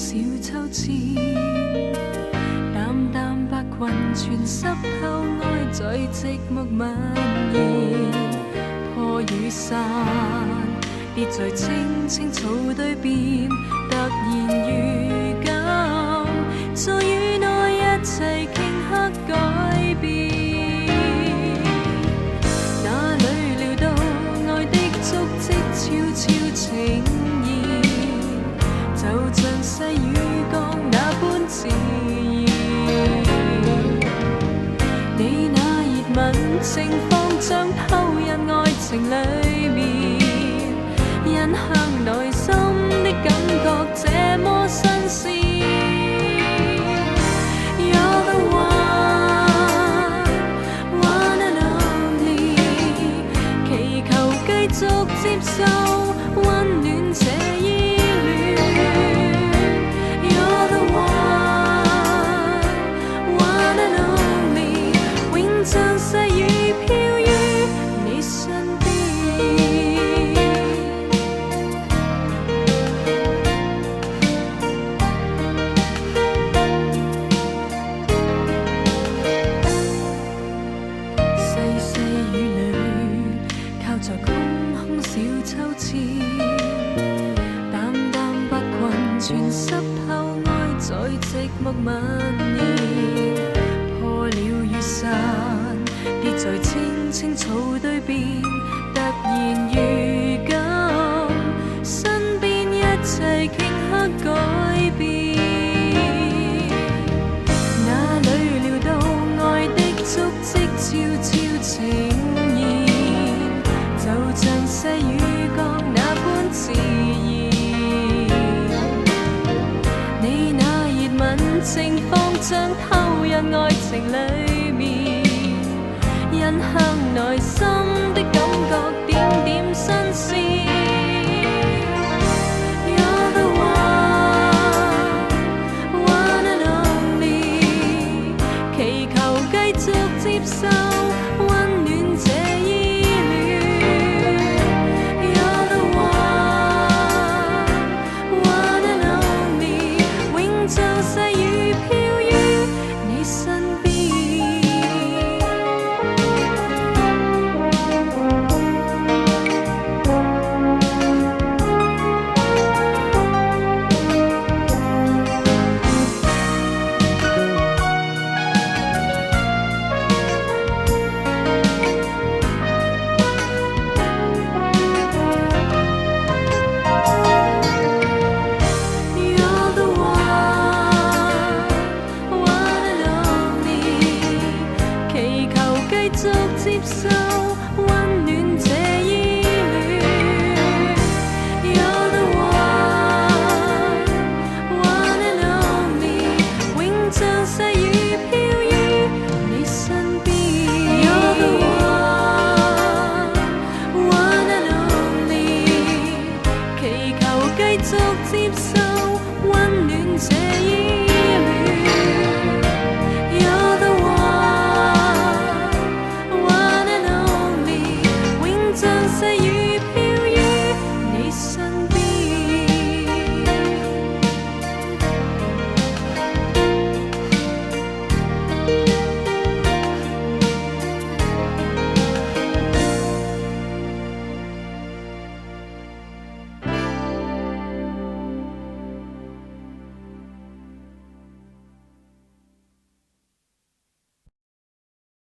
小秋千，淡淡白裙全濕透，愛在寂寞蔓延。破雨傘跌在青青草堆邊，突然預感，在雨內一切頃刻改變。哪裏料到愛的足跡悄悄呈現，就像細雨降那般自然。你那熱吻情況像偷印愛情裏面，印向內心的感覺這麼新鮮。You're the one, one and only， 祈求繼續接受溫暖這依戀。You're the one, one and only， 永像細雨飄於你身邊。細細雨裏，靠在空空小秋千，淡淡白裙全濕透，愛在寂寞蔓延。破了雨傘，跌在青青草堆邊，突然預感，身邊一切頃刻改變。哪裏料到愛的足跡悄悄呈現，就像細雨降那般自然。你那熱吻情況像偷印愛情裏面，印向內心的感覺點點新鮮。You're the one, one and only， 祈求繼續接受溫暖這依戀。You're the one, one and only， 永像細雨飄於你身邊。You're the one, one and only， 祈求繼續接受溫暖這依戀。You're the one, one and only， 永像細雨飄於你身邊。You're the one, one and only， 祈求繼續接受溫暖這依